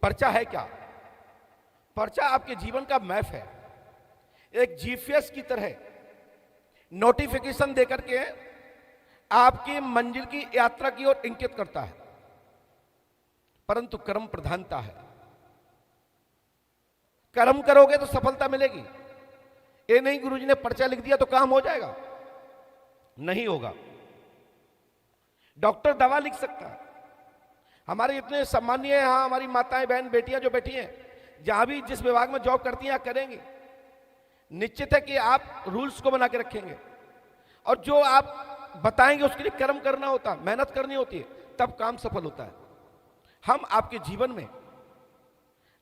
पर्चा है क्या? पर्चा आपके जीवन का मैप है, एक जीपीएस की तरह नोटिफिकेशन देकर के आपकी मंजिल की यात्रा की ओर इंगित करता है। परंतु कर्म प्रधानता है। कर्म करोगे तो सफलता मिलेगी। ये नहीं गुरुजी ने पर्चा लिख दिया तो काम हो जाएगा, नहीं होगा। डॉक्टर दवा लिख सकता है। हमारे इतने सम्मानीय यहां हमारी माताएं, बहन, बेटियां जो बैठी हैं, जहां भी जिस विभाग में जॉब करती हैं करेंगी, निश्चित है कि आप रूल्स को बना के रखेंगे और जो आप बताएंगे उसके लिए कर्म करना होता है, मेहनत करनी होती है, तब काम सफल होता है। हम आपके जीवन में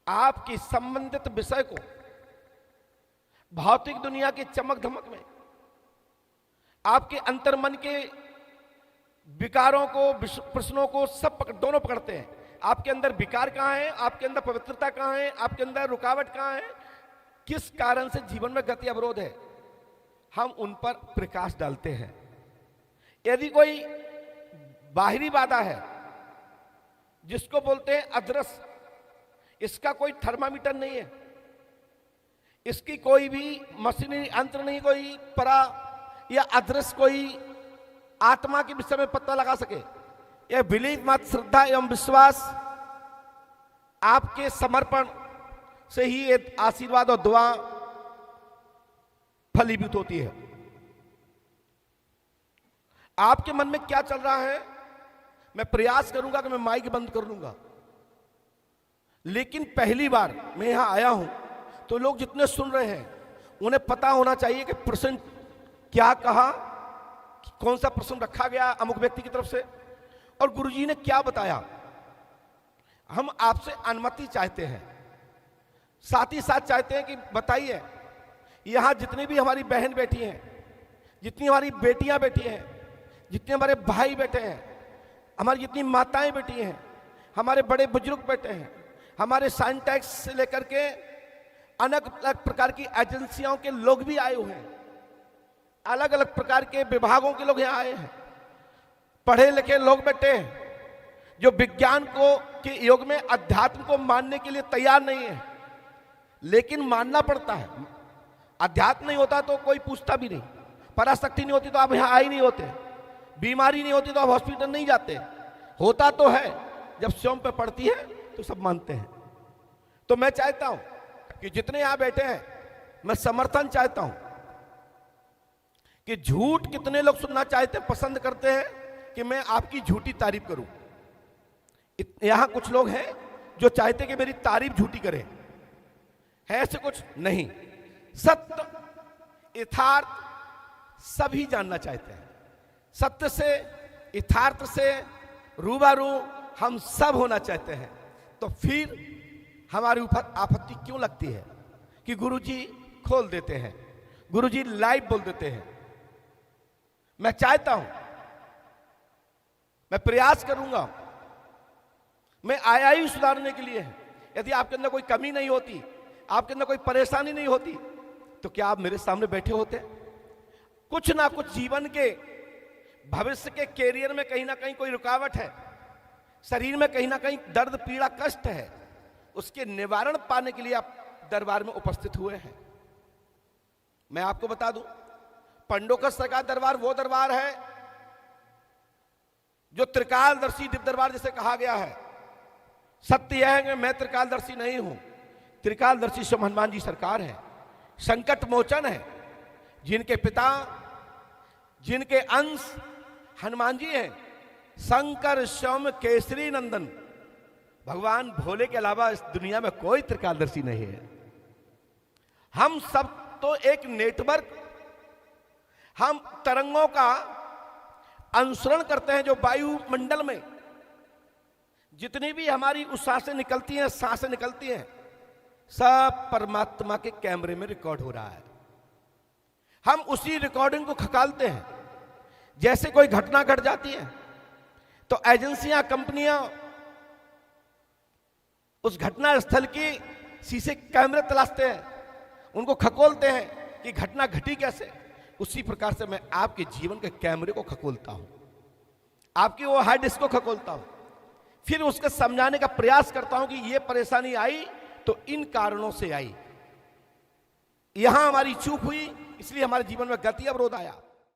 आपकी संबंधित विषय को भौतिक दुनिया की चमक धमक में आपके अंतर्मन के विकारों को, प्रश्नों को सब दोनों पकड़ते हैं। आपके अंदर विकार कहां है, आपके अंदर पवित्रता कहां है, आपके अंदर रुकावट कहां है, किस कारण से जीवन में गति अवरोध है, हम उन पर प्रकाश डालते हैं। यदि कोई बाहरी बाधा है जिसको बोलते हैं अदृश्य, इसका कोई थर्मामीटर नहीं है, इसकी कोई भी मशीनरी यंत्र नहीं, कोई परा या अदृश्य कोई आत्मा के विषय में पता लगा सके। यह बिलीव मत, श्रद्धा एवं विश्वास, आपके समर्पण से ही ये आशीर्वाद और दुआ फलीभूत होती है। आपके मन में क्या चल रहा है? मैं प्रयास करूंगा कि मैं माइक बंद कर लूंगा, लेकिन पहली बार मैं यहां आया हूं तो लोग जितने सुन रहे हैं उन्हें पता होना चाहिए कि प्रश्न क्या कहा, कौन सा प्रश्न रखा गया अमुक व्यक्ति की तरफ से और गुरुजी ने क्या बताया। हम आपसे अनुमति चाहते हैं, साथ ही साथ चाहते हैं कि बताइए, यहां जितनी भी हमारी बहन बैठी हैं, जितनी हमारी बेटियां बैठी हैं, जितने हमारे भाई बैठे हैं, हमारी जितनी माताएं बैठी हैं, हमारे बड़े बुजुर्ग बैठे हैं, हमारे साइंटैक्स से लेकर के अलग अलग प्रकार की एजेंसियों के लोग भी आए हुए हैं, अलग अलग प्रकार के विभागों के लोग यहाँ आए हैं, पढ़े लिखे लोग बैठे हैं जो विज्ञान को के युग में अध्यात्म को मानने के लिए तैयार नहीं है, लेकिन मानना पड़ता है। अध्यात्म नहीं होता तो कोई पूछता भी नहीं, पराशक्ति नहीं होती तो आप यहाँ आई नहीं होते, बीमारी नहीं होती तो आप हॉस्पिटल नहीं जाते, होता तो है, जब स्वयं पे पड़ती है तो सब मानते हैं। तो मैं चाहता हूं कि जितने यहां बैठे हैं, मैं समर्थन चाहता हूं कि झूठ कितने लोग सुनना चाहते हैं, पसंद करते हैं कि मैं आपकी झूठी तारीफ करूं। यहां कुछ लोग हैं जो चाहते हैं कि मेरी तारीफ झूठी करें, है ऐसे कुछ नहीं। सत्य यथार्थ सभी जानना चाहते हैं, सत्य से यथार्थ से रूबरू हम सब होना चाहते हैं। तो फिर हमारे ऊपर आपत्ति क्यों लगती है कि गुरुजी खोल देते हैं, गुरुजी लाइव बोल देते हैं। मैं चाहता हूं, मैं प्रयास करूंगा, मैं आया ही सुधारने के लिए है। यदि आपके अंदर कोई कमी नहीं होती, आपके अंदर कोई परेशानी नहीं होती, तो क्या आप मेरे सामने बैठे होते? कुछ ना कुछ जीवन के भविष्य के कैरियर में कहीं ना कहीं कोई रुकावट है, शरीर में कहीं ना कहीं दर्द, पीड़ा, कष्ट है, उसके निवारण पाने के लिए आप दरबार में उपस्थित हुए हैं। मैं आपको बता दूं, पंडोकस का दरबार वो दरबार है जो त्रिकालदर्शी दिव्य दरबार जिसे कहा गया है। सत्य यह है कि मैं त्रिकालदर्शी नहीं हूं, त्रिकालदर्शी स्वयं हनुमान जी सरकार है, संकट मोचन है, जिनके पिता, जिनके अंश हनुमान जी हैं, शंकर स्वयं केसरी नंदन, भगवान भोले के अलावा इस दुनिया में कोई त्रिकालदर्शी नहीं है। हम सब तो एक नेटवर्क, हम तरंगों का अनुसरण करते हैं जो वायुमंडल में जितनी भी हमारी उच्छ्वासें निकलती हैं, सांसें निकलती हैं, सब परमात्मा के कैमरे में रिकॉर्ड हो रहा है। हम उसी रिकॉर्डिंग को खंगालते हैं। जैसे कोई घटना घट जाती है तो एजेंसियां, कंपनियां उस घटना स्थल की शीशे कैमरे तलाशते हैं, उनको खकोलते हैं कि घटना घटी कैसे। उसी प्रकार से मैं आपके जीवन के कैमरे को खकोलता हूं, आपकी वो हार्ड डिस्क को खकोलता हूं, फिर उसके समझाने का प्रयास करता हूं कि ये परेशानी आई तो इन कारणों से आई, यहां हमारी चूक हुई, इसलिए हमारे जीवन में गति अवरोध आया।